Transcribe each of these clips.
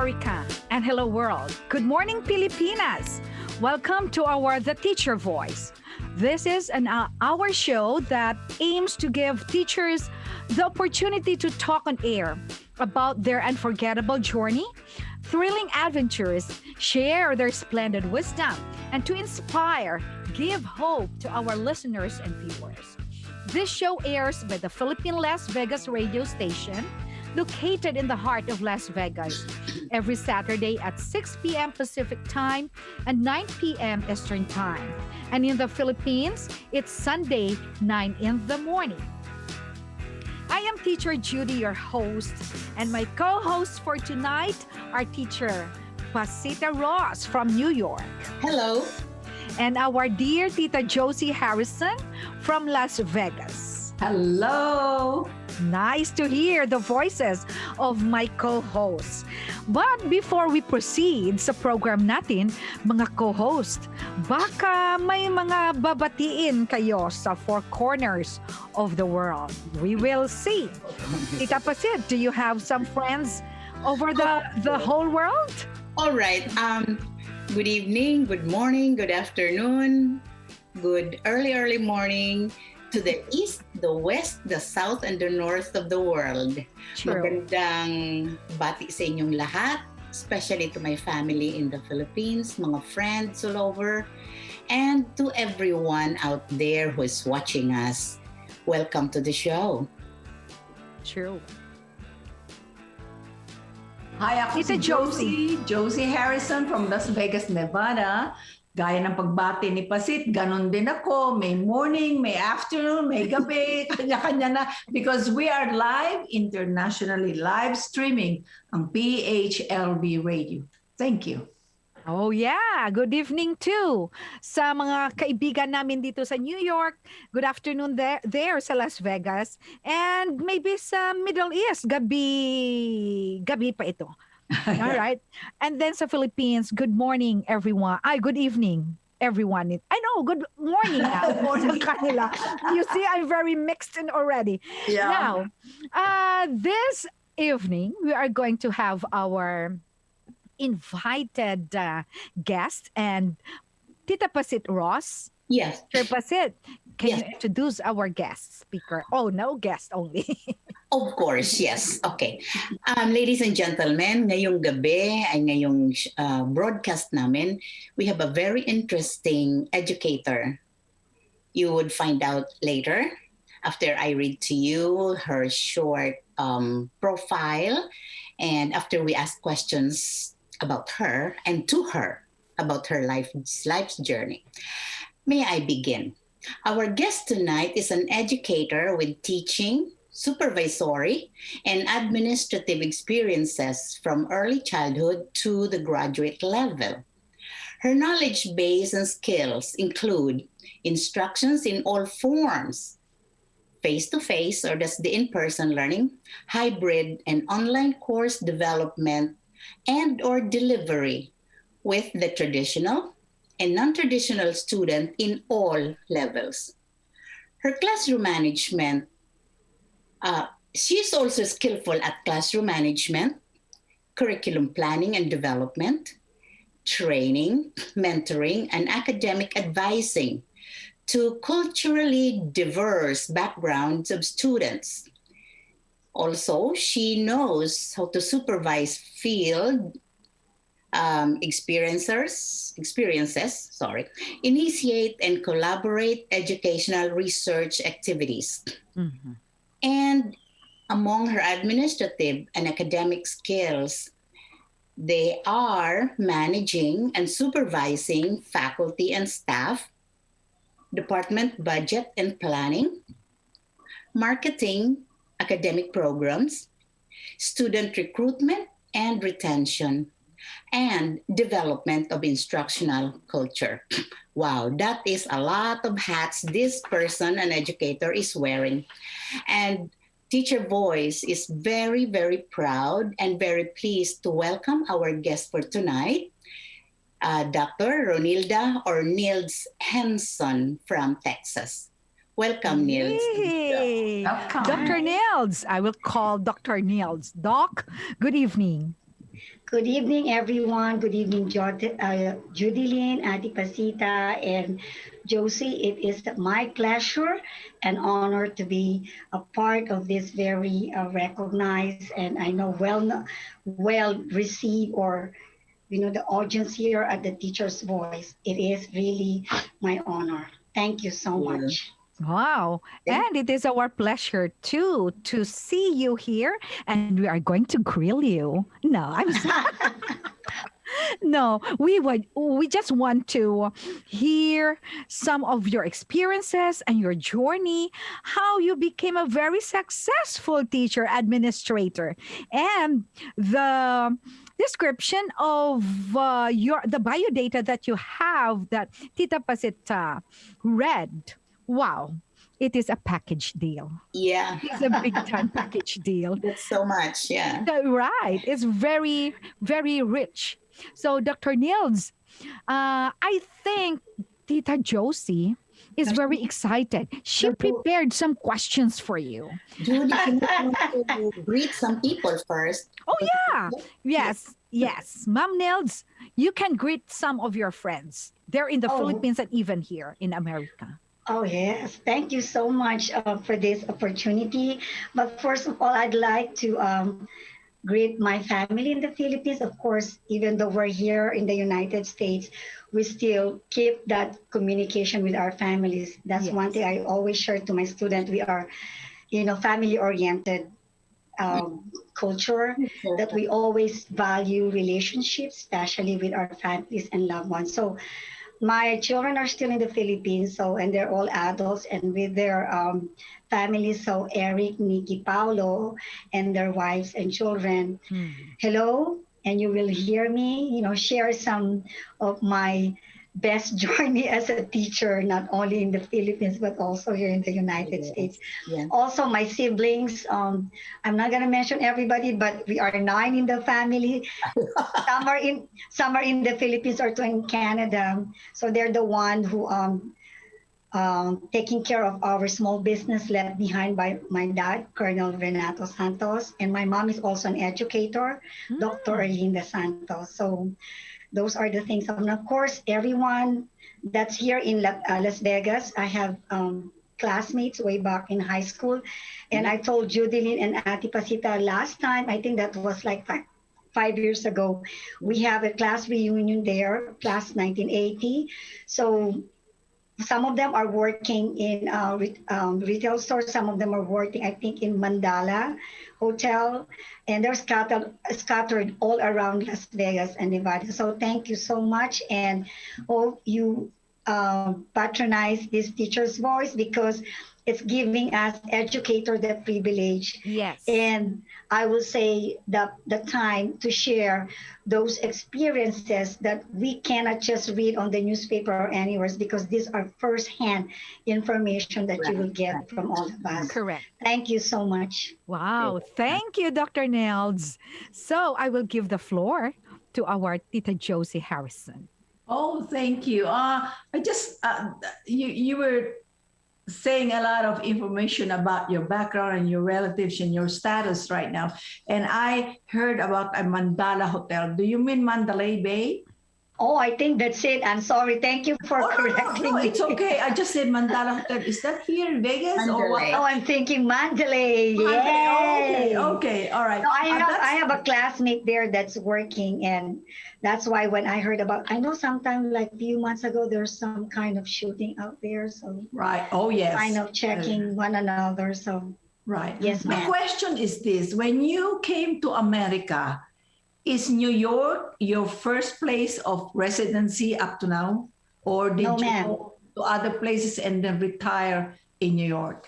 America, and hello world. Good morning, Pilipinas. Welcome to our The Teacher Voice. This is our show that aims to give teachers the opportunity to talk on air about their unforgettable journey, thrilling adventures, share their splendid wisdom, and to inspire, give hope to our listeners and viewers. This show airs by the Philippine Las Vegas radio station, located in the heart of Las Vegas, every Saturday at 6 p.m. Pacific Time and 9 p.m. Eastern Time. And in the Philippines, it's Sunday, 9 in the morning. I am Teacher Judy, your host, and my co-hosts for tonight are Teacher Pasita Ross from New York. Hello. And our dear Tita Josie Harrison from Las Vegas. Hello. Nice to hear the voices of my co-hosts. But before we proceed sa program natin, mga co-host, baka may mga babatiin kayo sa four corners of the world. We will see. Tita Pasit, do you have some friends over the whole world? All right. Good evening, good morning, good afternoon, good early morning to the east, the west, the south, and the north of the world. True. Magandang bati sa inyong lahat, especially to my family in the Philippines, mga friends all over, and to everyone out there who is watching us. Welcome to the show. True. Hi, ako Tita si Josie Harrison from Las Vegas, Nevada. Gaya ng pagbati ni Pasit, ganun din ako. May morning, may afternoon, may gabi, kanya-kanya na. Because we are live, internationally live streaming ang PHLV Radio. Thank you. Oh yeah, good evening too sa mga kaibigan namin dito sa New York. Good afternoon there sa Las Vegas. And maybe sa Middle East, gabi pa ito. All right. And then sa Philippines, good morning everyone. Good evening everyone. I know, good morning now. Sa kanila. You see, I'm very mixed in already. Yeah. Now, this evening, we are going to have our invited guest and Tita Pasit Ross. Yes. Sir Pasit, can Yes. you introduce our guest speaker? Oh, no guest only. Of course, yes. Okay. Ladies and gentlemen, ngayong gabi ay ngayong broadcast namin, we have a very interesting educator. You would find out later after I read to you her short profile and after we ask questions about her and to her about her life's journey. May I begin? Our guest tonight is an educator with teaching, supervisory, and administrative experiences from early childhood to the graduate level. Her knowledge base and skills include instructions in all forms, face-to-face, or that's the in-person learning, hybrid and online course development, and or delivery with the traditional and non-traditional student in all levels. Her classroom management, she's also skillful at classroom management, curriculum planning and development, training, mentoring, and academic advising to culturally diverse backgrounds of students. Also, she knows how to supervise field experiences, initiate and collaborate educational research activities. Mm-hmm. And among her administrative and academic skills, they are managing and supervising faculty and staff, department budget and planning, marketing, academic programs, student recruitment and retention, and development of instructional culture. Wow, that is a lot of hats this person, an educator, is wearing. And Teacher Voice is very, very proud and very pleased to welcome our guest for tonight, Dr. Ronilda or Nildz Henson from Texas. Welcome, Nildz. Yay! Welcome. Dr. Nildz. I will call Dr. Nildz. Doc, good evening. Good evening, everyone. Good evening, Judilyn, Ati Pasita, and Josie. It is my pleasure and honor to be a part of this very recognized and I know well received or the audience here at the Teacher's Voice. It is really my honor. Thank you so Yeah. much. Wow. And it is our pleasure too to see you here and we are going to grill you. No, I'm no, we just want to hear some of your experiences and your journey, how you became a very successful teacher administrator, and the description of your the biodata that you have that Tita Pasita read. Wow, it is a package deal. Yeah. It's a big time package deal. That's so much. Yeah. Right. It's very, very rich. So, Dr. Nildz, I think Tita Josie is very excited. She prepared some questions for you. Judy, can you want to greet some people first? Oh, yeah. Yes. Ma'am Nildz, you can greet some of your friends. They're in the Oh. Philippines and even here in America. Oh, yes. Thank you so much for this opportunity. But first of all, I'd like to greet my family in the Philippines. Of course, even though we're here in the United States, we still keep that communication with our families. That's one thing I always share to my student. We are, family-oriented culture that we always value relationships, especially with our families and loved ones. So my children are still in the Philippines, and they're all adults and with their families. So Eric, Nikki, Paulo, and their wives and children. Hello, and you will hear me, share some of my best journey as a teacher, not only in the Philippines, but also here in the United States. Yeah. Also, my siblings, I'm not going to mention everybody, but we are 9 in the family. Some are in the Philippines or 2 in Canada. So they're the one who taking care of our small business left behind by my dad, Colonel Renato Santos. And my mom is also an educator, Dr. Erlinda Santos. So those are the things. And of course, everyone that's here in Las Vegas, I have classmates way back in high school. And I told Judilyn and Ati Pasita last time, I think that was like 5 years ago, we have a class reunion there, class 1980. So some of them are working in retail stores. Some of them are working, I think, in Mandala Hotel. And they're scattered all around Las Vegas and Nevada. So thank you so much. And hope you patronize this Teacher's Voice because it's giving us educator the privilege. Yes. And I will say the time to share those experiences that we cannot just read on the newspaper or anywhere because these are firsthand information that you will get from all of us. Correct. Thank you so much. Wow. Thank you, Dr. Nildz. So I will give the floor to our Tita Josie Harrison. Oh, thank you. I just, you were saying a lot of information about your background and your relatives and your status right now. And I heard about a Mandala Hotel. Do you mean Mandalay Bay? Oh, I think that's it. I'm sorry. Thank you for correcting No, me. it's okay. I just said Mandala Hotel. Is that here in Vegas or what? Mandalay. Oh, I'm thinking Mandalay. Mandalay. Yay. Okay, all right. No, I have a classmate there that's working, and that's why when I heard about, I know sometime like a few months ago, there's some kind of shooting out there. So Right. Oh, yes. kind of checking one another. So Right. Yes, My ma'am. question is this. When you came to America, is New York your first place of residency up to now? Or did No, you ma'am. go to other places and then retire in New York?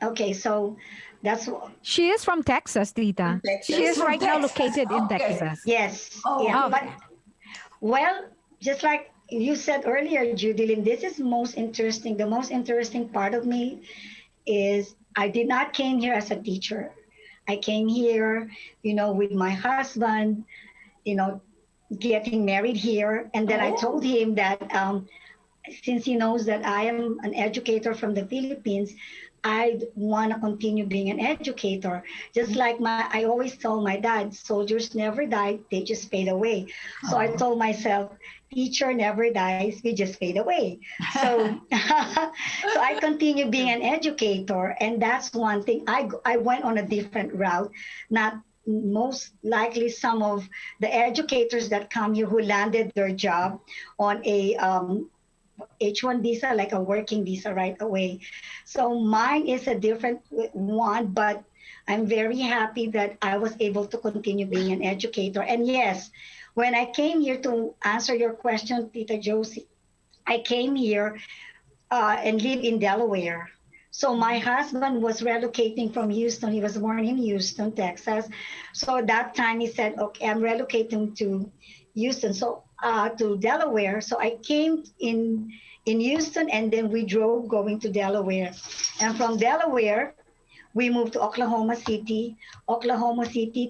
okay, so that's She is from Texas, Tita. From Texas. She is From right now Texas. located in Okay. Texas. yes, Oh, yeah. okay. But well, just like you said earlier, Judilyn, this is most interesting. The most interesting part of me is I did not came here as a teacher. I came here, with my husband, getting married here. And then I Oh. told him that since he knows that I am an educator from the Philippines, I want to continue being an educator. Just like I always told my dad, soldiers never die, they just fade away. So I told myself, teacher never dies, we just fade away. So, so I continue being an educator, and that's one thing. I went on a different route. Not most likely some of the educators that come here who landed their job on a H1 visa, like a working visa right away. So mine is a different one, but I'm very happy that I was able to continue being an educator. And yes, when I came here to answer your question, Tita Josie, I came here and live in Delaware. So my husband was relocating from Houston. He was born in Houston, Texas. So at that time he said, okay, I'm relocating to Houston, so to Delaware. So I came in Houston, and then we drove going to Delaware. And from Delaware, we moved to Oklahoma City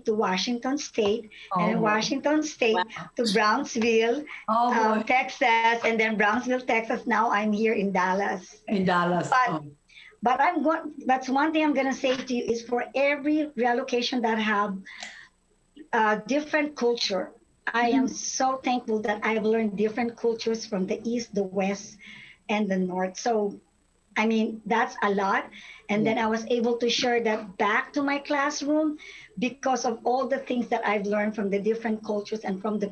to Washington State, and Washington State to Brownsville, Texas, and then Brownsville, Texas. Now I'm here in Dallas. In Dallas. But that's one thing I'm going to say to you is for every relocation that have different culture, I am so thankful that I've learned different cultures from the East, the West, and the North. So, I mean, that's a lot. And then I was able to share that back to my classroom because of all the things that I've learned from the different cultures and from the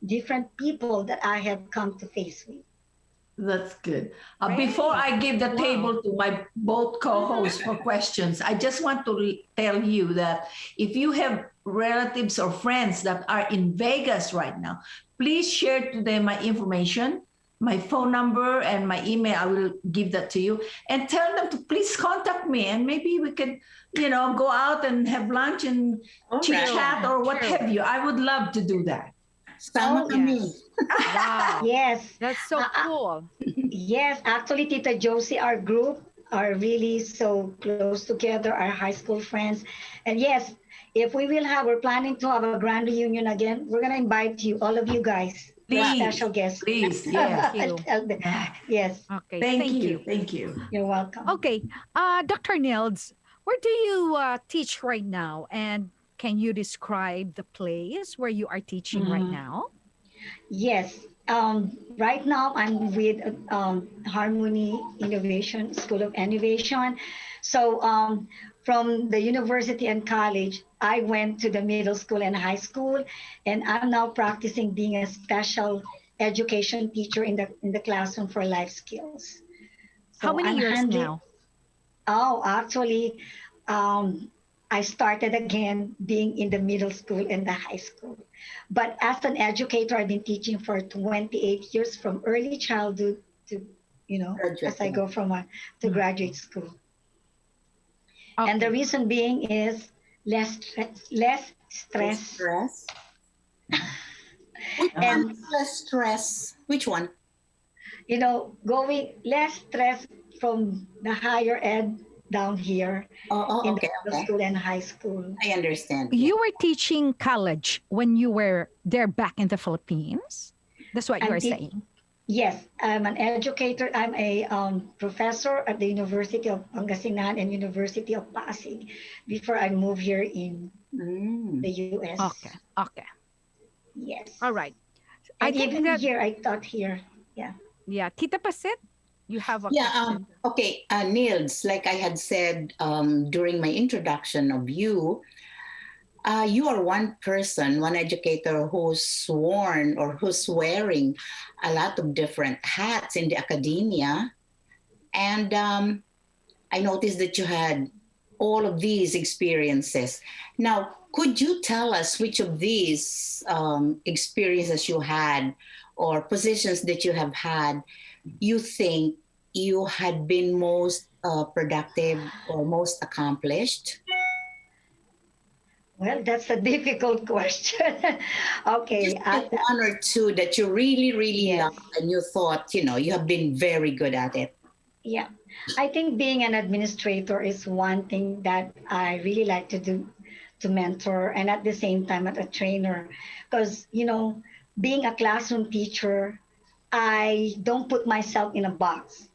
different people that I have come to face with. That's good. Before I give the table to my both co-hosts for questions, I just want to tell you that if you have relatives or friends that are in Vegas right now, please share to them my information, my phone number and my email. I will give that to you, and tell them to please contact me, and maybe we could, go out and have lunch and chit chat or what have you. I would love to do that. Wow. Yes. That's so cool. Yes, actually, Tita Josie, our group are really so close together, our high school friends. And yes, if we're planning to have a grand reunion again, we're going to invite you, all of you guys, Please, special guests. Please, yes. Yes. Okay. Thank you. Thank you. You're welcome. Okay. Dr. Nildz, where do you teach right now? And can you describe the place where you are teaching right now? Yes. Right now, I'm with Harmony Innovation, School of Innovation. So from the university and college, I went to the middle school and high school, and I'm now practicing being a special education teacher in the classroom for life skills. So How many years now? Oh, actually, I started again being in the middle school and the high school. But as an educator, I've been teaching for 28 years from early childhood to, as I go from to graduate school. Okay. And the reason being is less stress. Which one is less stress? Which one? Going less stress from the higher ed down here in the middle school and high school. I understand. You were teaching college when you were there back in the Philippines? That's what you are saying? Yes, I'm an educator. I'm a professor at the University of Pangasinan and University of Pasig before I moved here in the U.S. Okay. Yes. All right. And even here, I taught here. Yeah. Yeah. Tita Pasit, you have a question. Okay, Nildz, like I had said during my introduction of you, you are one person, one educator who's wearing a lot of different hats in the academia. And I noticed that you had all of these experiences. Now, could you tell us which of these experiences you had or positions that you have had you think you had been most productive or most accomplished? Well, that's a difficult question. Okay. Just one or two that you really, really loved and you thought, you have been very good at it. Yeah. I think being an administrator is one thing that I really like to do, to mentor, and at the same time as a trainer. Because, being a classroom teacher, I don't put myself in a box.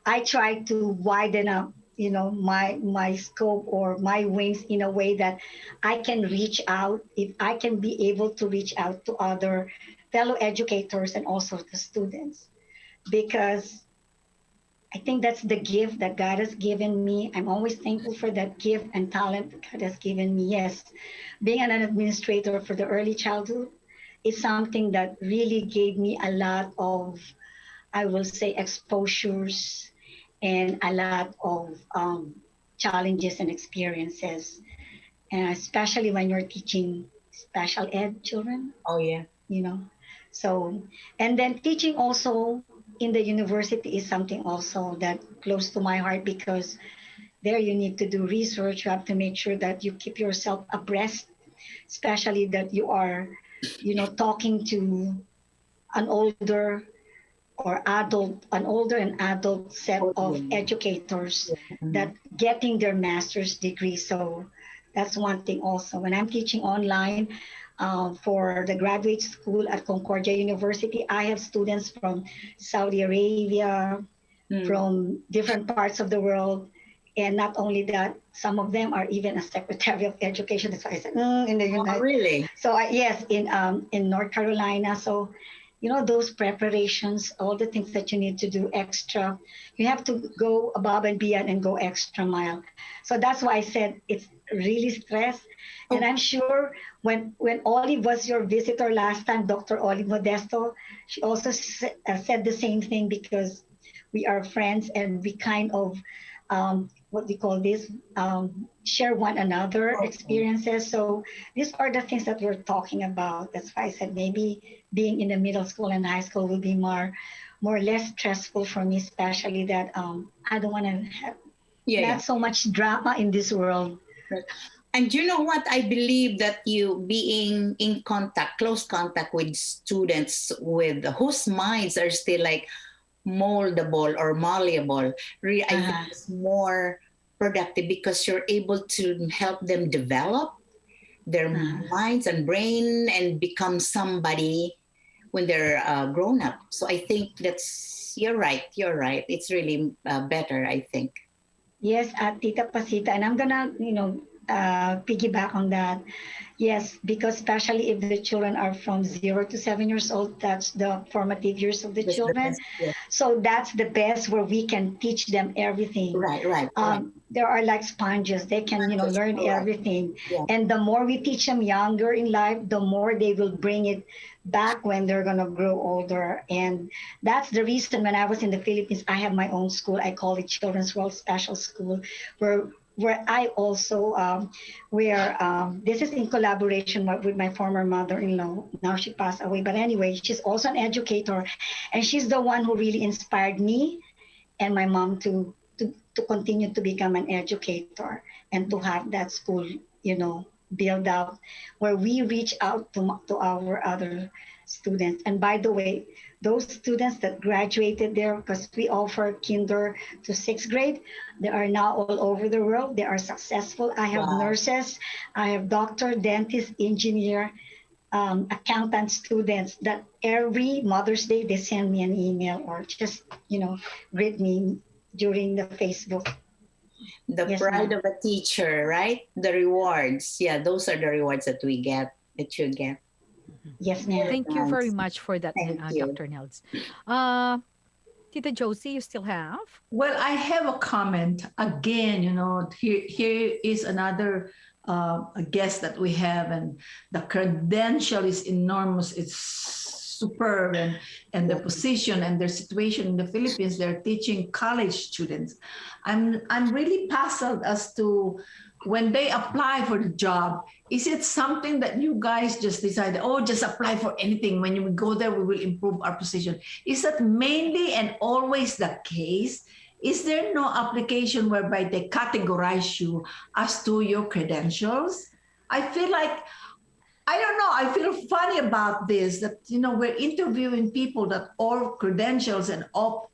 I try to widen up my scope or my wings in a way that I can reach out, if I can be able to reach out to other fellow educators and also the students, because I think that's the gift that God has given me. I'm always thankful for that gift and talent that God has given me. Yes, being an administrator for the early childhood is something that really gave me a lot of, I will say, exposures and a lot of challenges and experiences, and especially when you're teaching special ed children, Oh, yeah. you know. So, and then teaching also in the university is something also that close to my heart, because there you need to do research. You have to make sure that you keep yourself abreast, especially that you are, talking to an older an older and adult set Oh, of yeah. educators Mhm. that getting their master's degree. So that's one thing also. When I'm teaching online for the graduate school at Concordia University, I have students from Saudi Arabia, Mm. from different parts of the world. And not only that, some of them are even a secretary of education. That's why I said in the Oh, United. really? So yes, in North Carolina. So those preparations, all the things that you need to do extra, you have to go above and beyond and go extra mile. So that's why I said it's really stress. And Oh, I'm sure when Olive was your visitor last time, Dr. Olive Modesto, she also said the same thing, because we are friends and we kind of what do you call this, share one another okay. experiences. So these are the things that we're talking about. That's why I said maybe being in the middle school and high school will be more or less stressful for me, especially that I don't want to have Yeah, yeah. not so much drama in this world. Right. And you know what? I believe that you being in contact, close contact with students with whose minds are still like moldable or malleable, I think Uh-huh. it's more productive because you're able to help them develop their Uh-huh. minds and brain and become somebody when they're grown up. So I think that's, you're right. You're right. It's really better, I think. Yes, Tita Pasita, and I'm gonna, piggyback on that. Yes, because especially if the children are from 0 to 7 years old, that's the formative years of the That's the children. best. Yeah. So that's the best where we can teach them everything. Right, right, right. There are like sponges; they can, That's learn correct. everything. Yeah. And the more we teach them younger in life, the more they will bring it back when they're gonna grow older. And that's the reason when I was in the Philippines, I have my own school. I call it Children's World Special School, where I also where this is in collaboration with my former mother-in-law. Now she passed away, but anyway, she's also an educator, and she's the one who really inspired me and my mom to continue to become an educator and to have that school, build out where we reach out to our other students. And by the way, those students that graduated there, because we offer kinder to sixth grade, they are now all over the world. They are successful. I have Wow. nurses, I have doctor, dentist, engineer, accountant students that every Mother's Day they send me an email or just greet me during the Facebook. The Yes, pride ma'am. of a teacher, right? The rewards. Yeah, those are the rewards that we get, that you get. Yes, Very ma'am. Thank you very nice. much for that, Thank you. Dr. Nildz. Uh, Tita Josie, you still have? Well, I have a comment again. Here is another a guest that we have, and the credential is enormous. It's superb, and the Yeah. position and their situation in the Philippines. They're teaching college students. I'm really puzzled as to when they apply for the job. Is it something that you guys just decide, oh, just apply for anything? When we go there, we will improve our position. Is that mainly and always the case? Is there no application whereby they categorize you as to your credentials? I feel like, I don't know, I feel funny about this, that, we're interviewing people that all credentials and all,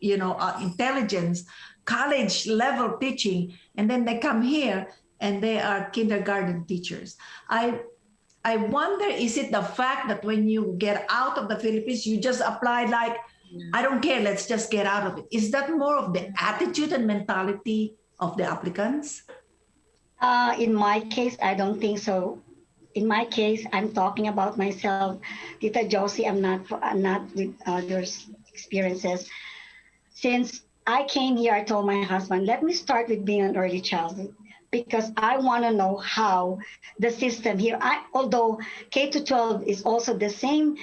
intelligence, college level teaching, and then they come here and they are kindergarten teachers. I wonder, is it the fact that when you get out of the Philippines, you just apply like, I don't care, let's just get out of it. Is that more of the attitude and mentality of the applicants? In my case, I don't think so. In my case, I'm talking about myself. Tita Josie, I'm not with others' experiences. Since I came here, I told my husband, let me start with being an early childhood because I want to know how the system here, although K to 12 is also the same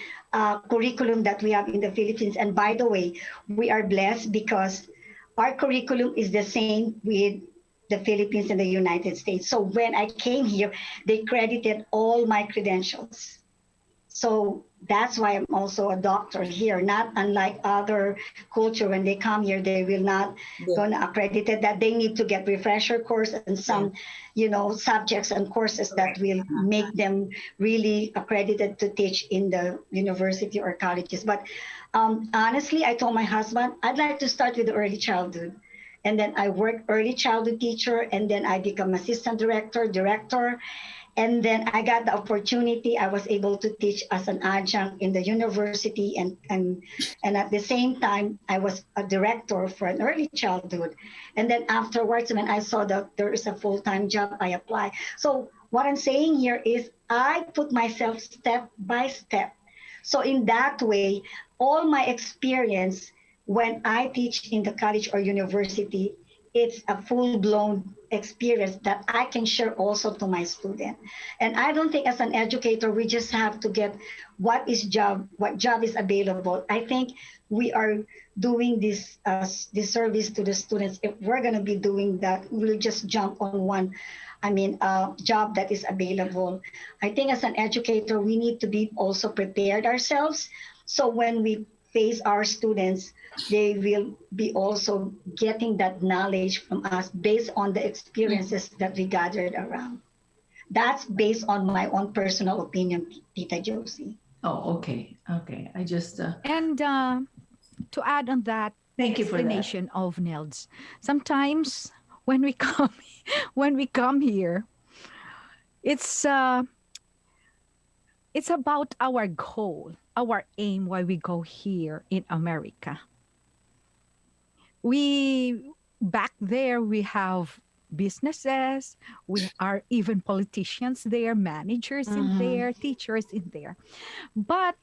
curriculum that we have in the Philippines. And by the way, we are blessed because our curriculum is the same with the Philippines and the United States. So when I came here, they credited all my credentials. So that's why I'm also a doctor here, not unlike other culture. When they come here, they will not gonna accredit it, that they need to get refresher course and some, subjects and courses that will make them really accredited to teach in the university or colleges. But honestly, I told my husband, I'd like to start with the early childhood. And then I work early childhood teacher, and then I become assistant director. And then I got the opportunity. I was able to teach as an adjunct in the university, and at the same time, I was a director for an early childhood. And then afterwards, when I saw that there is a full-time job, I applied. So what I'm saying here is I put myself step by step. So in that way, all my experience when I teach in the college or university, it's a full-blown experience that I can share also to my student. And I don't think as an educator, we just have to get what job is available. I think we are doing this service to the students. If we're going to be doing that, we'll just jump on one job that is available. I think as an educator, we need to be also prepared ourselves. So when we face our students, they will be also getting that knowledge from us based on the experiences that we gathered around. That's based on my own personal opinion, Tita Josie. Oh, okay. Okay. I just... And to add on that Thank you for that. explanation of Nildz, sometimes when we come here, it's about our goal, our aim why we go here in America. Back there, we have businesses, we are even politicians there, managers in there, teachers in there. But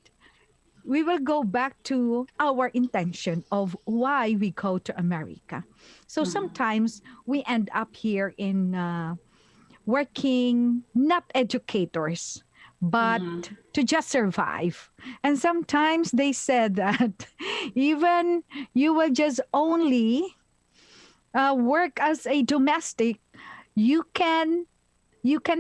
we will go back to our intention of why we go to America. So sometimes we end up here in working, not educators, but to just survive. And sometimes they said that even you will just only work as a domestic, you can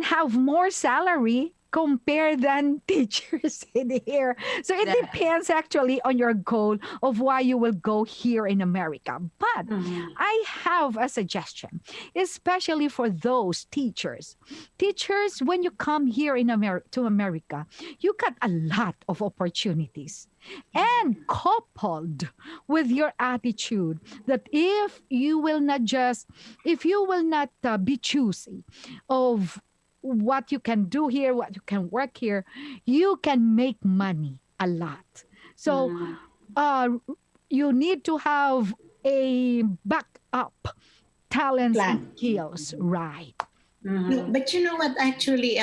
have more salary compared than teachers in here. So it depends actually on your goal of why you will go here in America. But I have a suggestion, especially for those teachers. Teachers, when you come here in to America, you got a lot of opportunities. And coupled with your attitude that if you will not be choosy of what you can do here, what you can work here, you can make money a lot. So you need to have a backup talents and skills, right? But you know what, actually,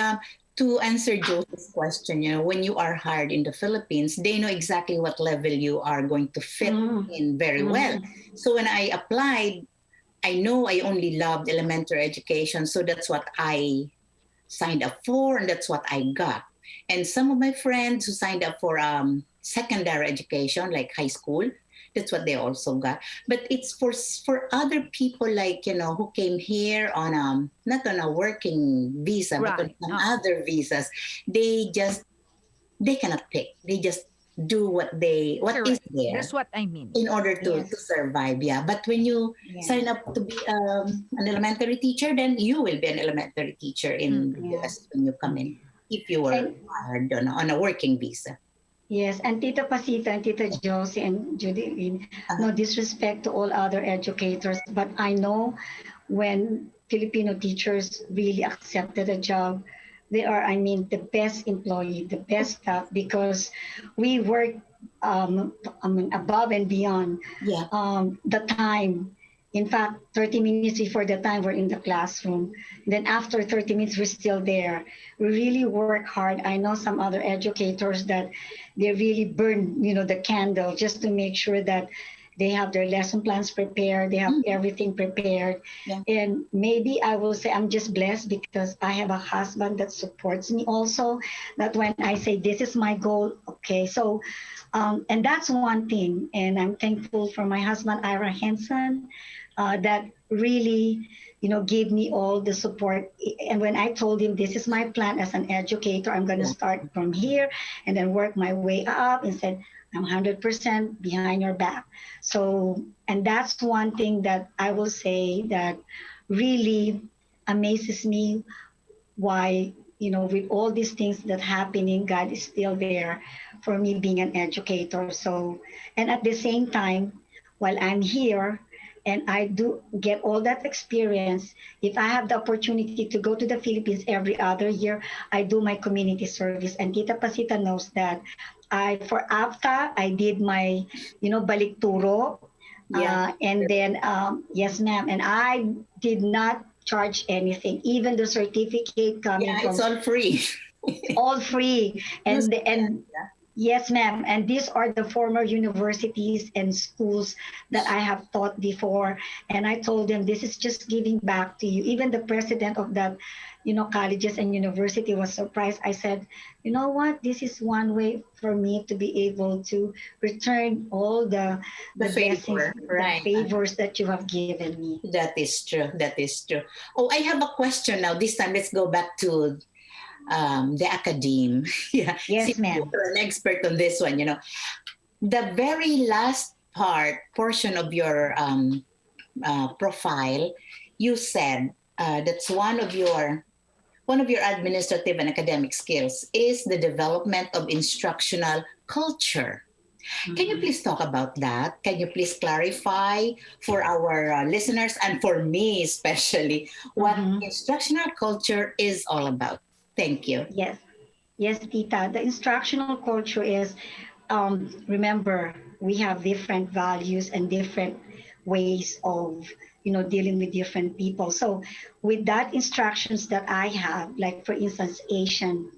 to answer Joseph's question, when you are hired in the Philippines, they know exactly what level you are going to fit in very well. So when I applied, I know I only loved elementary education, so that's what I signed up for, and that's what I got. And some of my friends who signed up for secondary education, like high school, that's what they also got. But it's for other people, like, who came here on not on a working visa, but on some other visas. They cannot pick. They just do what is there. That's what I mean. In order to survive, But when you sign up to be an elementary teacher, then you will be an elementary teacher in the US when you come in, if you were hired on a working visa. Yes, and Tita Pasita and Tita Josie and Judy, no disrespect to all other educators, but I know when Filipino teachers really accepted a job, they are, the best employee, the best staff, because we work above and beyond the time In fact, 30 minutes before the time we're in the classroom. Then after 30 minutes, we're still there. We really work hard. I know some other educators that they really burn, the candle just to make sure that they have their lesson plans prepared, they have everything prepared. Yeah. And maybe I will say I'm just blessed because I have a husband that supports me also, that when I say this is my goal, okay. So, and that's one thing. And I'm thankful for my husband, Ira Henson, that really, gave me all the support. And when I told him this is my plan as an educator, I'm going to start from here and then work my way up, and said, I'm 100% behind your back. So, and that's one thing that I will say that really amazes me, why, with all these things that happening, God is still there for me being an educator. So, and at the same time, while I'm here and I do get all that experience, if I have the opportunity to go to the Philippines every other year, I do my community service. And Tita Pasita knows that for AFTA, I did my, balikturo. Yeah. And then, yes, ma'am. And I did not charge anything, even the certificate coming Yeah, from it's all free. all free. And Yeah. yes, ma'am. And these are the former universities and schools that I have taught before. And I told them, this is just giving back to you. Even the president of that, colleges and university was surprised. I said, you know what? This is one way for me to be able to return all the blessings, favor, right? the favors that you have given me. That is true. That is true. Oh, I have a question now. This time, let's go back to the academe. Yeah. Yes, Since ma'am. you're an expert on this one, the very last portion of your profile, you said that's one of your administrative and academic skills is the development of instructional culture. Can you please talk about that? Can you please clarify for our listeners and for me especially what instructional culture is all about? Thank you. Yes. Yes, Tita. The instructional culture is, remember, we have different values and different ways of, dealing with different people. So with that instructions that I have, like for instance, Asian,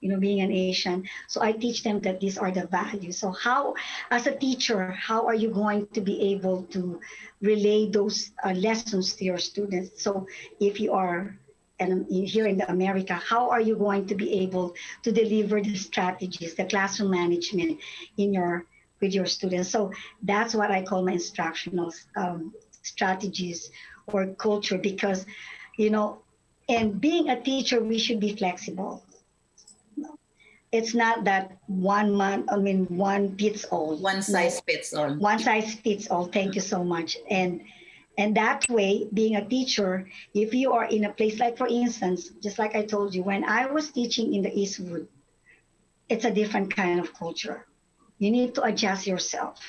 being an Asian. So I teach them that these are the values. So how, as a teacher, how are you going to be able to relay those lessons to your students? So if you are and here in the America, how are you going to be able to deliver the strategies, the classroom management with your students? So that's what I call my instructional strategies or culture, because, and being a teacher, we should be flexible. It's not that one fits all. One size fits all. One size fits all. Thank you so much. And that way, being a teacher, if you are in a place like, for instance, just like I told you, when I was teaching in the Eastwood, it's a different kind of culture. You need to adjust yourself.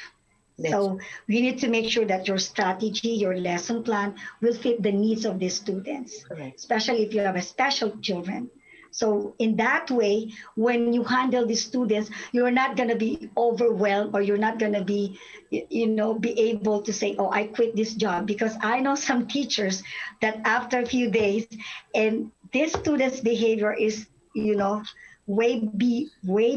So you need to make sure that your strategy, your lesson plan will fit the needs of the students, Correct. Especially if you have a special children. So in that way, when you handle the students, you're not going to be overwhelmed, or you're not going to be, be able to say, oh, I quit this job. Because I know some teachers that after a few days, and this student's behavior is, way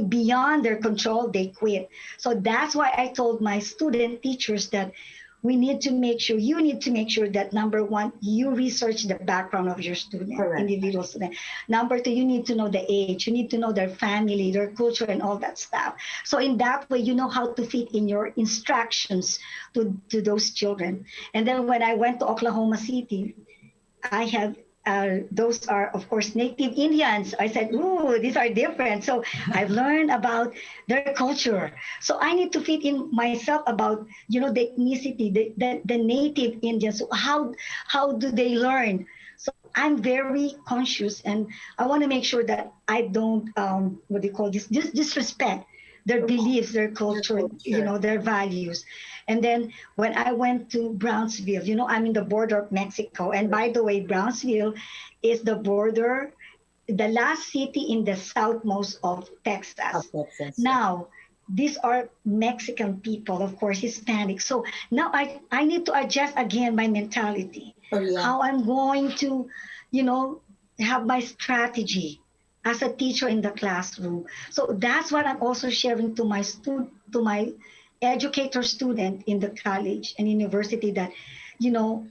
beyond their control, they quit. So that's why I told my student teachers that you need to make sure that, number one, you research the background of your student, Correct. Individual student. Number two, you need to know the age, you need to know their family, their culture, and all that stuff. So in that way, you know how to fit in your instructions to those children. And then when I went to Oklahoma City, I have those are, of course, native Indians. I said, ooh, these are different. So I've learned about their culture. So I need to fit in myself about, the ethnicity, the native Indians. So how do they learn? So I'm very conscious, and I want to make sure that I don't, what do you call this, disrespect their beliefs, their culture, their values. And then when I went to Brownsville, I'm in the border of Mexico. And by the way, Brownsville is the last city in the southmost of Texas. Now, these are Mexican people, of course, Hispanic. So now I need to adjust again my mentality, Oh, yeah. how I'm going to, you know, have my strategy as a teacher in the classroom. So that's what I'm also sharing to my to my educator student in the college and university, that, you know,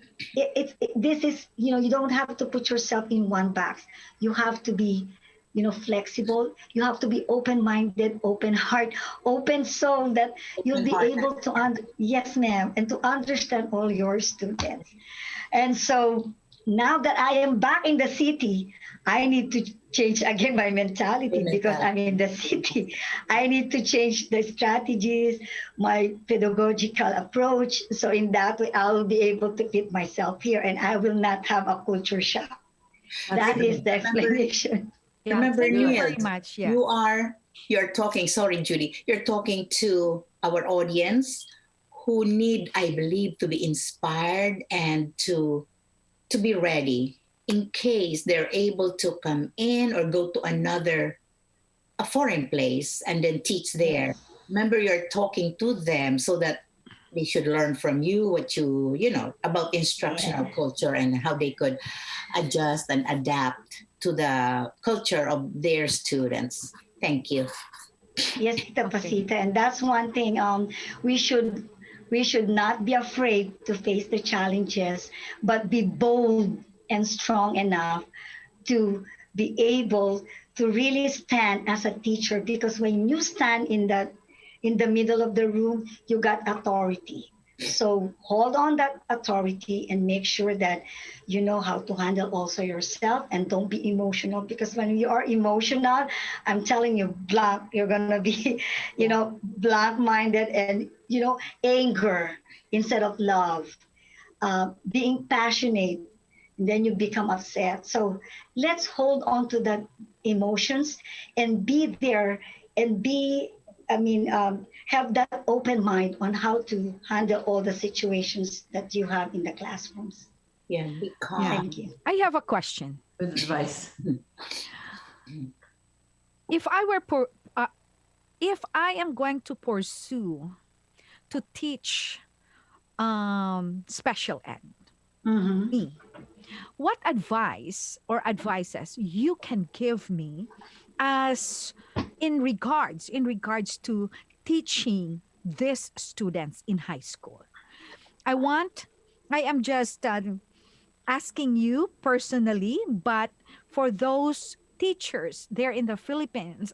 this is, you know, you don't have to put yourself in one box. You have to be, you know, flexible. You have to be open-minded, open heart, open soul, that you'll be Open-hearted. able to yes, ma'am, and to understand all your students. And so now that I am back in the city, I need to change again my mentality, because I'm in the city. I need to change the strategies, my pedagogical approach. So in that way, I'll be able to fit myself here, and I will not have a culture shock. That is the explanation. Yeah, Remember, thank you Nildz, very much. Yeah. you're talking, sorry, Judy, you're talking to our audience who need, I believe, to be inspired and to be ready in case they're able to come in or go to a foreign place and then teach there. Yes. Remember, you're talking to them so that they should learn from you what you know about instructional Yeah. culture and how they could adjust and adapt to the culture of their students. Thank you. Yes, Tita Okay. Pasita, and that's one thing. We should we should not be afraid to face the challenges, but be bold and strong enough to be able to really stand as a teacher. Because when you stand in the middle of the room, you got authority. So hold on that authority and make sure that you know how to handle also yourself, and don't be emotional, because when you are emotional, I'm telling you, blank, you're gonna be, you know, blank minded, and you know, anger instead of love, being passionate, and then you become upset. So let's hold on to that emotions and be there, and be, have that open mind on how to handle all the situations that you have in the classrooms. Yeah, be Yeah. calm. Thank you. I have a question. Good advice. If I were if I am going to pursue to teach special ed, Mm-hmm. me, what advice or advices you can give me as in regards to teaching these students in high school? I am just asking you personally, but for those teachers there in the Philippines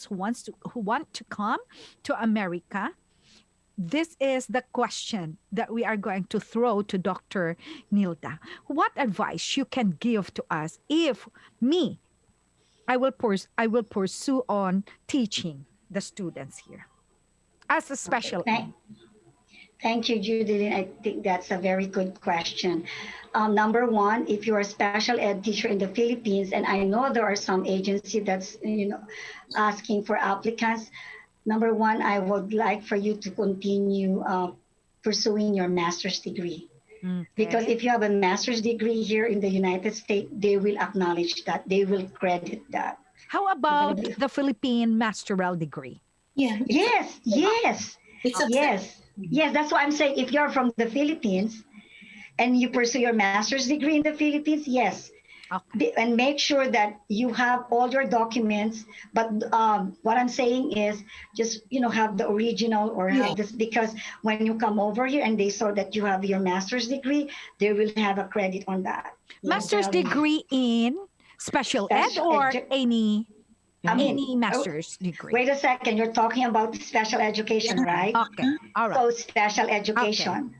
who want to come to America, this is the question that we are going to throw to Dr. Nilda. What advice you can give to us if me, I will pursue on teaching the students here as a Okay. special ed? Thank you, Judy. I think that's a very good question. Number one, if you're a special ed teacher in the Philippines, and I know there are some agency that's, you know, asking for applicants. Number one, I would like for you to continue pursuing your master's degree. Because Okay. if you have a master's degree here in the United States, they will acknowledge that. They will credit that. How You're gonna about be, the Philippine master's degree? Yeah, yes, yes, it's accepted. yes, yes. That's what I'm saying. If you're from the Philippines and you pursue your master's degree in the Philippines, yes, Okay. and make sure that you have all your documents. But what I'm saying is just, you know, have the original or Yeah. have this, because when you come over here and they saw that you have your master's degree, they will have a credit on that. I'm Master's telling you. degree in special ed Special or edu- I any mean, master's degree? wait a second, you're talking about special education, right? Okay. All right. So special Okay. education.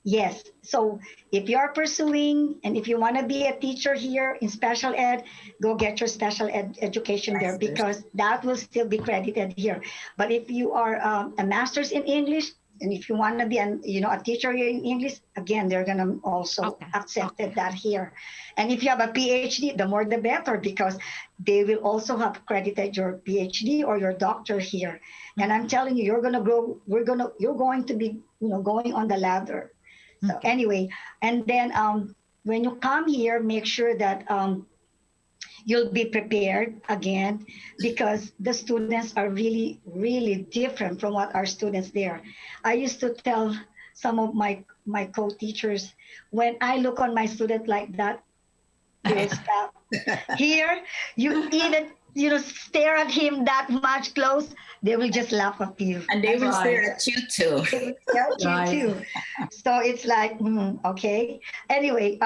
Yes. So if you're pursuing and if you want to be a teacher here in special ed, go get your special ed education there, Masters. because that will still be credited here. But if you are a master's in English, and if you want to be you know, a teacher here in English, again, they're going to also Okay. accept Okay. that here. And if you have a PhD, the more the better, because they will also have credited your PhD or your doctor here. And I'm telling you, you're going to grow. You're going to be, you know, going on the ladder. So Okay. anyway, and then when you come here, make sure that you'll be prepared again, because the students are really, really different from what our students there. I used to tell some of my co-teachers, when I look on my student like that, they will stop. Here, you even stare at him that much close, they will just laugh at you. And they will Right. stare at you too. They will stare at you Right. too. So it's like, okay. Anyway,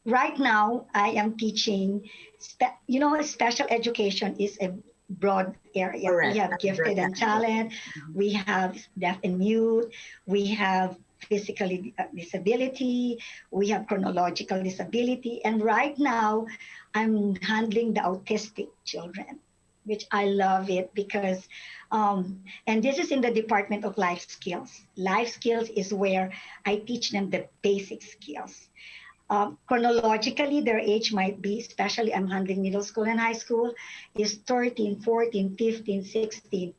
right now I am teaching. Special education is a broad area. Correct. We have gifted and talent. We have deaf and mute. We have physical disability. We have chronological disability. And right now, I'm handling the autistic children, which I love it because, and this is in the Department of Life Skills. Life Skills is where I teach them the basic skills. Chronologically, their age might be, especially I'm handling middle school and high school, is 13, 14, 15, 16.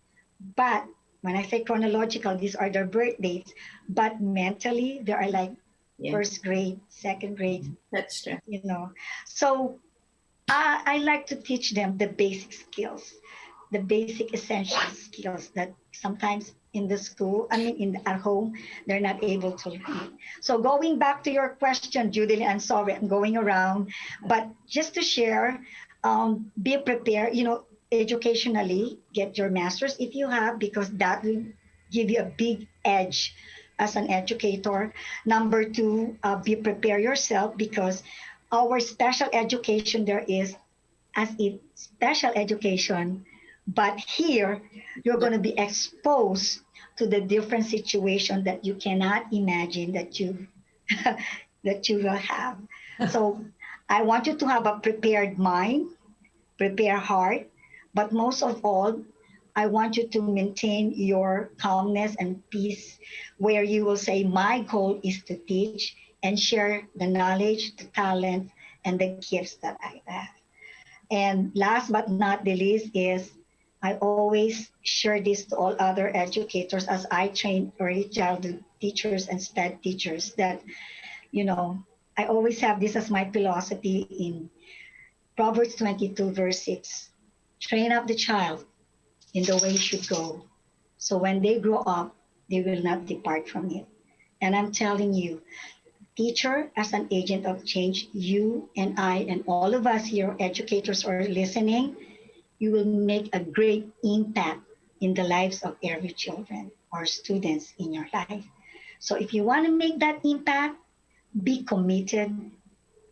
But when I say chronological, these are their birth dates. But mentally, they are like first grade, second grade. That's true. So I like to teach them the basic skills, the basic essential skills that sometimes in the school, at home, they're not able to learn. So going back to your question, Judy, I'm sorry, I'm going around, but just to share, be prepared, educationally, get your master's if you have, because that will give you a big edge as an educator. Number two, be prepared yourself, because our special education there is as in special education, but here you're going to be exposed to the different situation that you cannot imagine that you that you will have. So I want you to have a prepared mind, prepared heart, but most of all, I want you to maintain your calmness and peace, where you will say, my goal is to teach and share the knowledge, the talent, and the gifts that I have. And last but not the least is, I always share this to all other educators as I train early childhood teachers and SPED teachers, that, I always have this as my philosophy in Proverbs 22, verse 6. Train up the child in the way he should go, so when they grow up, they will not depart from it. And I'm telling you, teacher, as an agent of change, you and I and all of us here, educators are listening, you will make a great impact in the lives of every children or students in your life. So if you want to make that impact, be committed,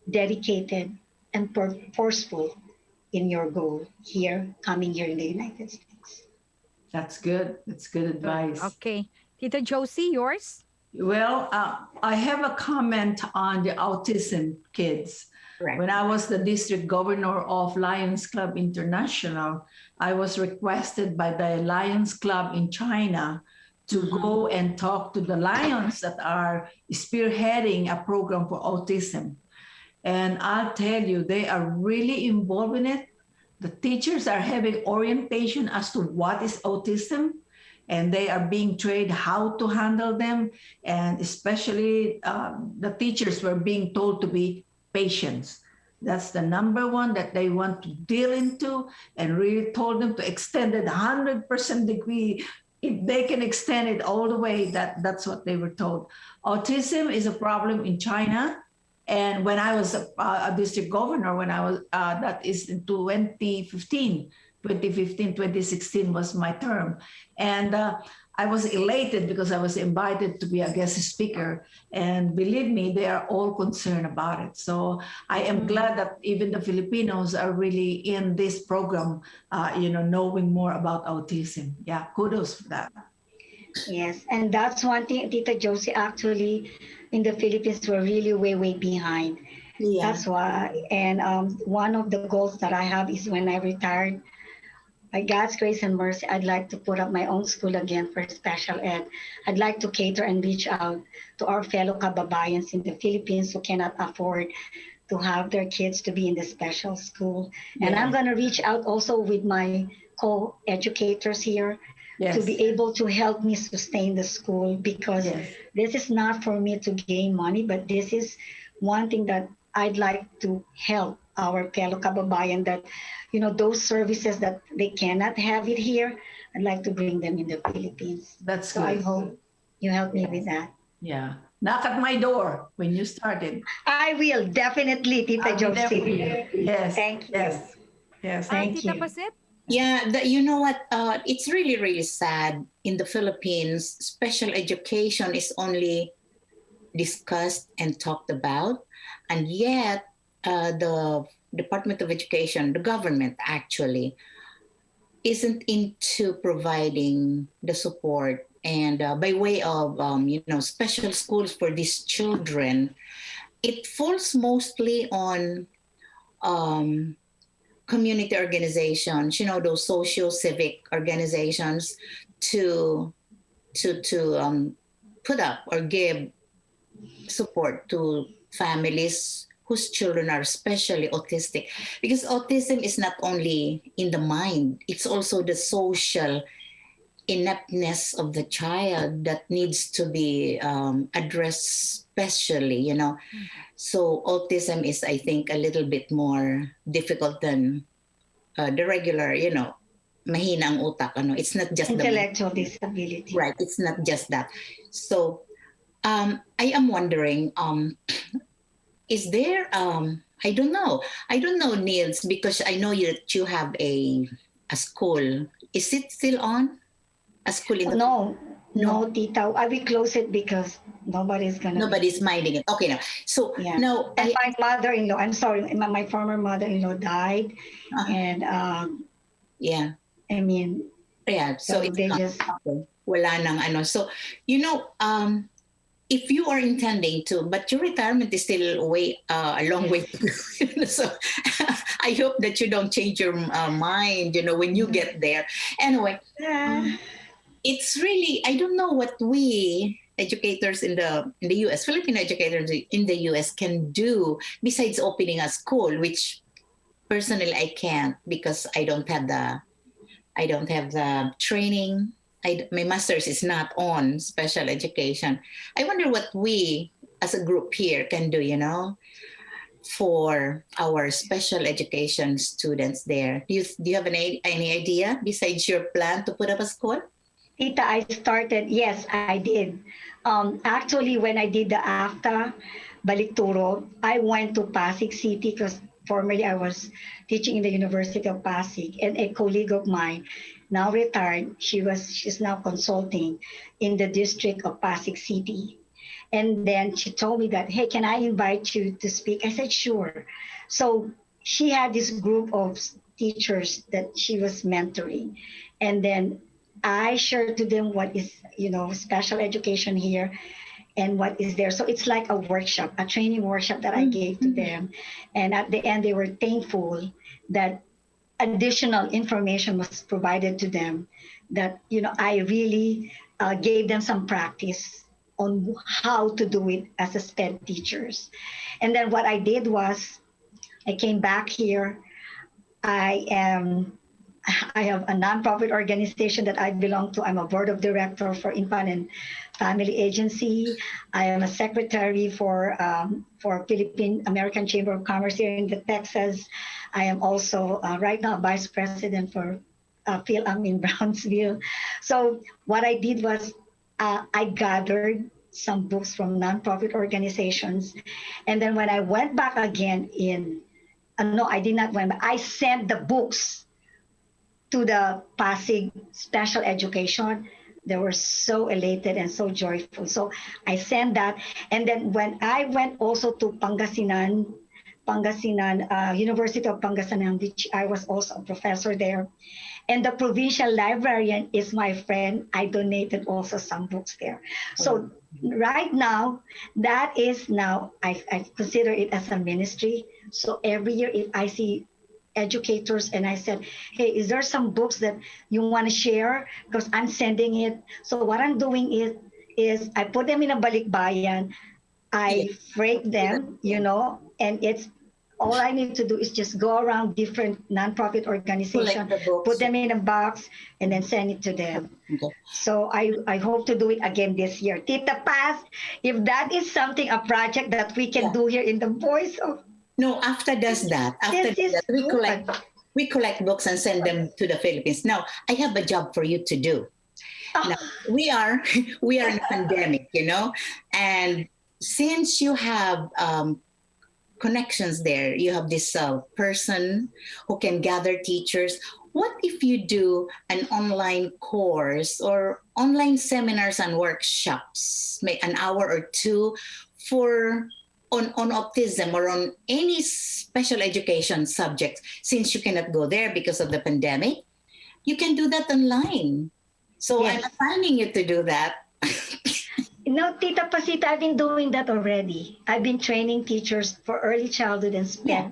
dedicated, and forceful in your goal coming here in the United States. That's good. That's good advice. Okay. Tita Josie, yours? Well, I have a comment on the autism kids. Correct. When I was the district governor of Lions Club International, I was requested by the Lions Club in China to go and talk to the lions that are spearheading a program for autism. And I'll tell you, they are really involved in it. The teachers are having orientation as to what is autism, and they are being trained how to handle them. And especially the teachers were being told to be patient. That's the number one that they want to deal into, and really told them to extend it 100% degree. If they can extend it all the way, that's what they were told. Autism is a problem in China. And when I was a district governor, that is in 2015, 2016 was my term. And I was elated because I was invited to be a guest speaker. And believe me, they are all concerned about it. So I am glad that even the Filipinos are really in this program, knowing more about autism. Yeah, kudos for that. Yes, and that's one thing, Tita Josie, actually, in the Philippines, we're really way, way behind. Yeah. That's why. And one of the goals that I have is when I retired, by God's grace and mercy, I'd like to put up my own school again for special ed. I'd like to cater and reach out to our fellow kababayans in the Philippines who cannot afford to have their kids to be in the special school. And I'm going to reach out also with my co-educators here to be able to help me sustain the school, because this is not for me to gain money, but this is one thing that I'd like to help our fellow kababayan that, those services that they cannot have it here, I'd like to bring them in the Philippines. That's So I good. hope you help me with that. Yeah. Knock at my door when you started. I will definitely, Tita I'll be there for Josie. you. Yes. Thank you. Yes. Yes. Thank Tita you. Pasit? Yeah, you know what? It's really, really sad in the Philippines. Special education is only discussed and talked about, and yet the Department of Education, the government actually, isn't into providing the support and by way of special schools for these children. It falls mostly on um, community organizations, those social civic organizations, to put up or give support to families whose children are especially autistic, because autism is not only in the mind, it's also the social ineptness of the child that needs to be addressed specially. So autism is, I think, a little bit more difficult than the regular, mahina ang utak. It's not just Intellectual disability. right. It's not just that. So I am wondering, is there? I don't know, Nildz, because I know that you have a school. Is it still on? A school in the No, Tita. I will close it because nobody's minding it. Okay, now. So Yeah. now And my mother-in-law, I'm sorry, my former mother-in-law died. And yeah. I mean, Yeah, so it's they not, just okay. Wala nang ano. So, if you are intending to, but your retirement is still a long way to go. So I hope that you don't change your mind, when you get there. Anyway, it's really, I don't know what we educators in the US, Filipino educators in the US can do besides opening a school, which personally I can't because I don't have the training. My master's is not on special education. I wonder what we as a group here can do, for our special education students there. Do you have any idea besides your plan to put up a school? Tita, yes, I did. Actually, when I did the AFTA Balikturo, I went to Pasig City because formerly I was teaching in the University of Pasig, and a colleague of mine, now retired, she's now consulting in the district of Pasig City. And then she told me that, hey, can I invite you to speak? I said, sure. So she had this group of teachers that she was mentoring. And then I shared to them what is, special education here and what is there. So it's like a workshop, a training workshop that I gave to them. And at the end, they were thankful that additional information was provided to them, that, I really gave them some practice on how to do it as a SPED teachers. And then what I did was I came back here. I have a nonprofit organization that I belong to. I'm a board of director for Infant and Family Agency. I am a secretary for Philippine American Chamber of Commerce here in Texas. I am also right now vice president for Fil-Am in Brownsville. So what I did was I gathered some books from nonprofit organizations, and then when I went back again no, I did not went back. I sent the books to the Pasig Special Education. They were so elated and so joyful. So I sent that. And then when I went also to Pangasinan, University of Pangasinan, which I was also a professor there. And the provincial librarian is my friend. I donated also some books there. So right now, that is now, I consider it as a ministry. So every year, if I see educators and I said, hey, is there some books that you want to share? Because I'm sending it. So what I'm doing is I put them in a balikbayan, I freight them, and it's all I need to do is just go around different nonprofit organizations, put them in a box, and then send it to them. Okay. So I hope to do it again this year. Tita Paz, if that is something, a project that we can do here in the Voice of No, after does that. After This is that, good. we collect books and send them to the Philippines. Now, I have a job for you to do. Now, we are we are in a pandemic, and since you have connections there, you have this person who can gather teachers. What if you do an online course or online seminars and workshops, make an hour or two for on autism or on any special education subject, since you cannot go there because of the pandemic, you can do that online. So Yes. I'm assigning you to do that. No, Tita Pasita, I've been doing that already. I've been training teachers for early childhood and SPED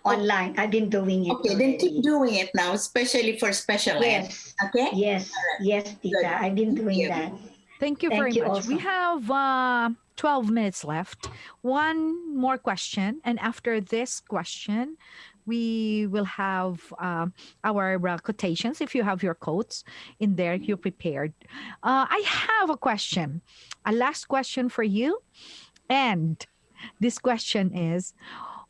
online. I've been doing it Okay, then keep already. doing it now, especially for special ed. Yes. Okay? Yes. Yes, Good. Tita. I've been doing you. that. Thank you very Thank you much. We also. have 12 minutes left. One more question. And after this question, we will have our quotations. If you have your quotes in there, you prepared. I have a question, a last question for you. And this question is,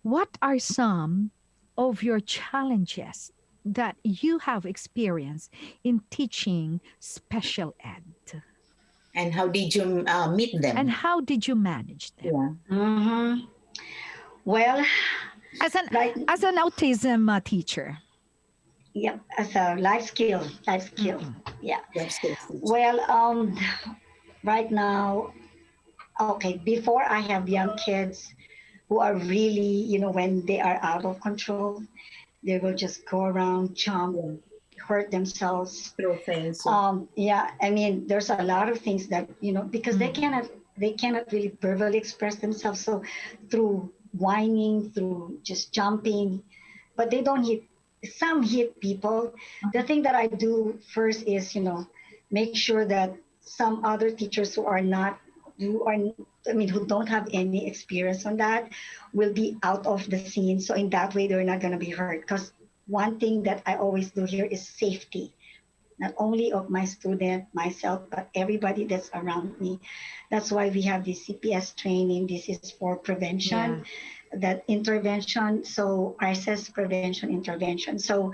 what are some of your challenges that you have experienced in teaching special ed? And how did you meet them? And how did you manage them? Yeah. Mm-hmm. Well, like, As an autism teacher? yeah, as a life skill. Yeah. That's good. Well, right now, okay, before I have young kids who are really, when they are out of control, they will just go around, jump, Yeah. hurt themselves. Throw things. Yeah, I mean, there's a lot of things that, because they cannot really verbally express themselves. So through whining, through just jumping, but they don't hit, some hit people. The thing that I do first is, make sure that some other teachers who don't have any experience on that will be out of the scene. So in that way, they're not going to be hurt. Because one thing that I always do here is safety, not only of my student, myself, but everybody that's around me. That's why we have this CPS training. This is for prevention, that intervention. So RSS prevention intervention. So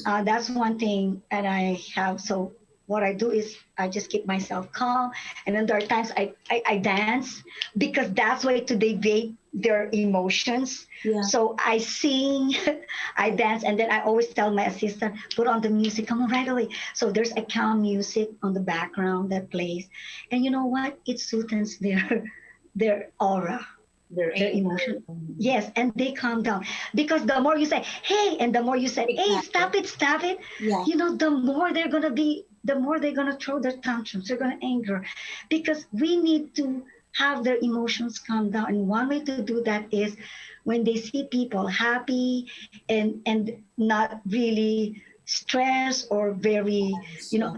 that's one thing that I have. So what I do is I just keep myself calm. And then there are times I dance, because that's way to debate their emotions. Yeah. So I sing, I dance, and then I always tell my assistant, put on the music, come on right away. So there's a calm music on the background that plays. And you know what? It soothes their aura, Their emotion. Yes, and they calm down. Because the more you say, hey, and the more you say, hey, stop it, Yeah. the more they're going to throw their tantrums, they're going to anger. Because we need to have their emotions calm down. And one way to do that is when they see people happy and not really stressed or very,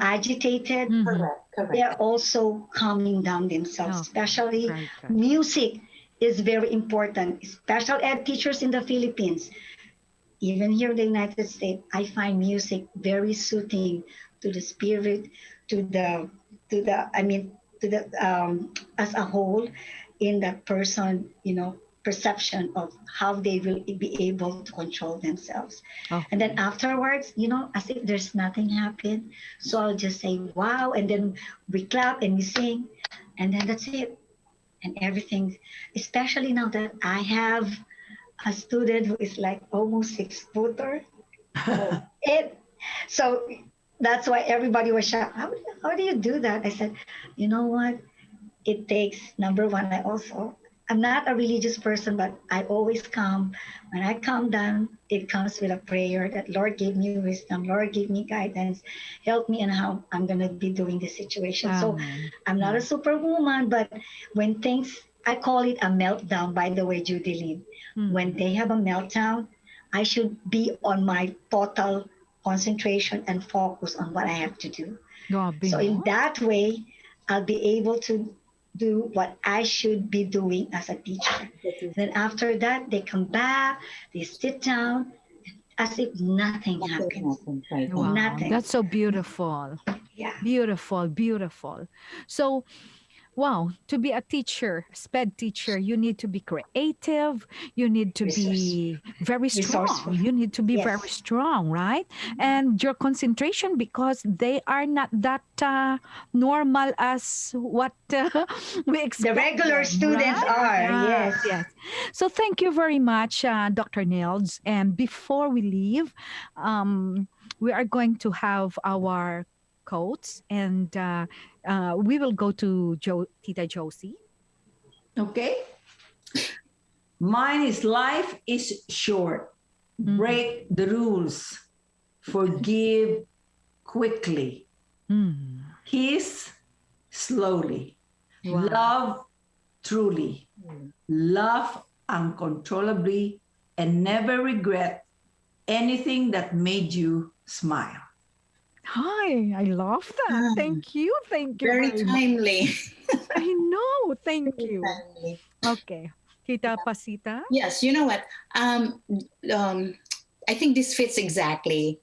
agitated, Correct. they're also calming down themselves, Oh, especially right. music is very important. Special ed teachers in the Philippines, even here in the United States, I find music very soothing to the spirit, to the as a whole, in that person, perception of how they will be able to control themselves. Oh. And then afterwards, as if there's nothing happened. So I'll just say, wow. And then we clap and we sing. And then that's it. And everything, especially now that I have a student who is like almost 6-footer. So that's why everybody was shocked. How do you do that? I said, you know what? It takes, number one, I'm not a religious person, but I always come. When I come down, it comes with a prayer that Lord give me wisdom, Lord give me guidance, help me in how I'm going to be doing this situation. So I'm not a superwoman, but when things, I call it a meltdown, by the way, Judy Lynn. When they have a meltdown, I should be on my total concentration and focus on what I have to do. So in that way, I'll be able to do what I should be doing as a teacher. Then after that, they come back, they sit down as if nothing happened. Wow, Nothing. that's so beautiful. Yeah. Beautiful. So Wow, to be a teacher, sped teacher, you need to be creative. You need to be very strong. Resourceful. You need to be Yes. very strong, right? And your concentration, because they are not that normal as what we expect. The regular students are, yes. Yes. So thank you very much, Dr. Nildz. And before we leave, we are going to have our quotes, and we will go to Tita Josie. Okay. Mine is life is short. Break the rules. Forgive quickly. Mm. Kiss slowly. Wow. Love truly. Laugh uncontrollably and never regret anything that made you smile. Hi, I love that. Thank you. Thank you Very very much. timely. I know. Thank you. Timely. Okay. Tita Pasita. Yes, you know what? I think this fits exactly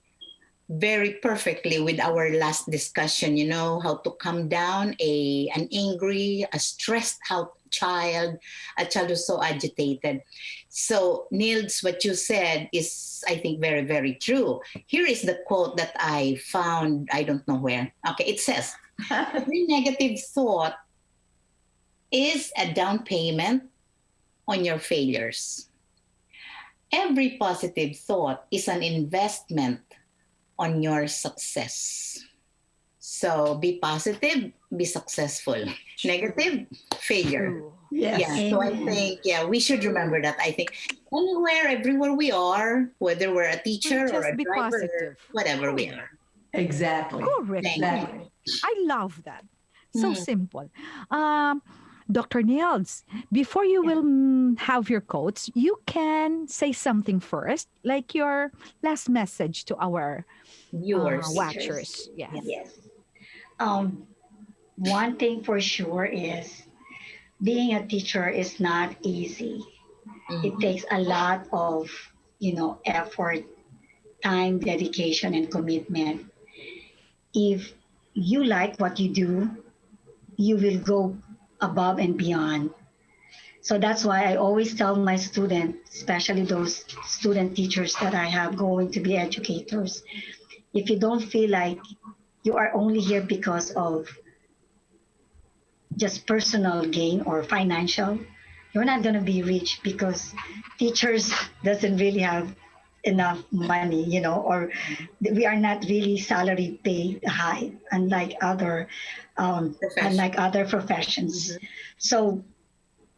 very perfectly with our last discussion. You know, how to calm down an angry, a stressed out child, a child who's so agitated. So, Nils, what you said is, I think, very, very true. Here is the quote that I found, I don't know where. Okay, it says, every negative thought is a down payment on your failures. Every positive thought is an investment on your success. So be positive, be successful. Negative, failure. True. Yes. Yeah, so I think, we should remember that. I think anywhere, everywhere we are, whether we're a teacher or just a be driver, positive. whatever we are. Exactly. Correct. Thank Exactly. I love that. So Mm. simple. Dr. Nils, before you will have your quotes, you can say something first, like your last message to our Viewers. watchers. Yes. Yes. One thing for sure is being a teacher is not easy. It Mhm. takes a lot of, effort, time, dedication, and commitment. If you like what you do, you will go above and beyond. So that's why I always tell my students, especially those student teachers that I have going to be educators, if you don't feel like you are only here because of just personal gain or financial, you're not going to be rich because teachers doesn't really have enough money, or we are not really salary paid high, unlike other professions. So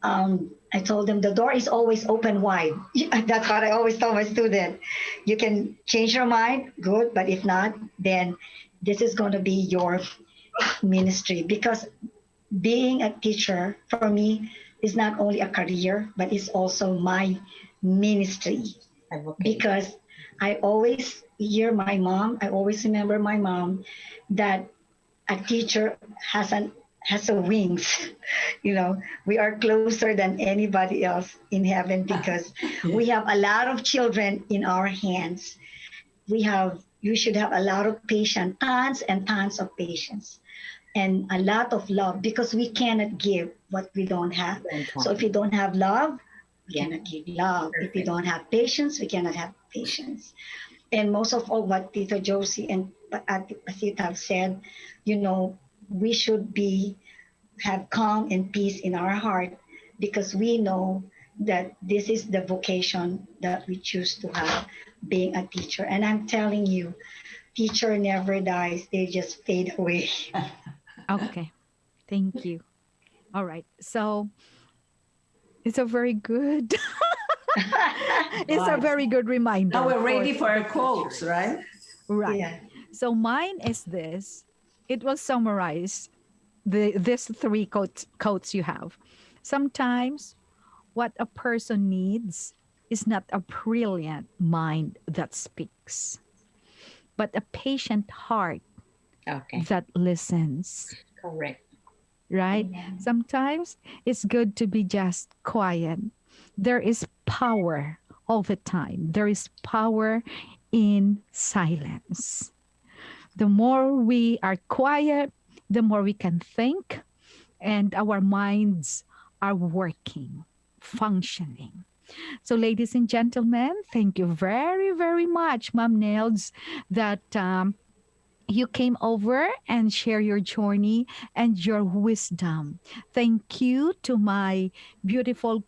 I told them the door is always open wide. That's what I always tell my student. You can change your mind, good, but if not, then this is going to be your ministry, because being a teacher for me is not only a career, but it's also my ministry. Advocate. Because I always hear my mom, I always remember my mom, that a teacher has a wings. We are closer than anybody else in heaven because we have a lot of children in our hands. You should have a lot of patience, tons and tons of patience, and a lot of love, because we cannot give what we don't have. So if you don't have love, we cannot give love. If we don't have patience, we cannot have patience. And most of all, what Tita Josie and Ate Pasit have said, we should have calm and peace in our heart, because we know that this is the vocation that we choose to have, being a teacher. And I'm telling you, teacher never dies, they just fade away. Okay. Thank you. All right. So it's a very good it's a Right. very good reminder. Now we're ready for our the quotes, teachers. right? Right. Yeah. So mine is this. It will summarize these three quotes you have. Sometimes what a person needs is not a brilliant mind that speaks, but a patient heart Okay, that listens. correct. Right? Amen. Sometimes it's good to be just quiet. There is power all the time. There is power in silence. The more we are quiet, the more we can think, and our minds are working, functioning. So, ladies and gentlemen, thank you very, very much, Ma'am Nildz, that you came over and share your journey and your wisdom. Thank you to my beautiful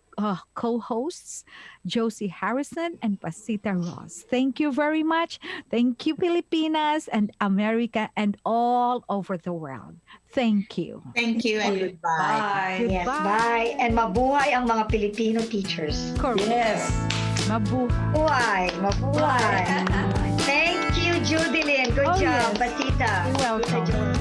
co-hosts, Josie Harrison and Pasita Ross. Thank you very much. Thank you, Filipinas and America and all over the world. Thank you. Thank you and goodbye. Bye. Yes, Goodbye. bye. And mabuhay ang mga Filipino teachers. Correct. Yes. Mabuhay. Mabuhay. Thank you, Judilyn. Good Oh, job, yes. Pasita. You're welcome. Good job.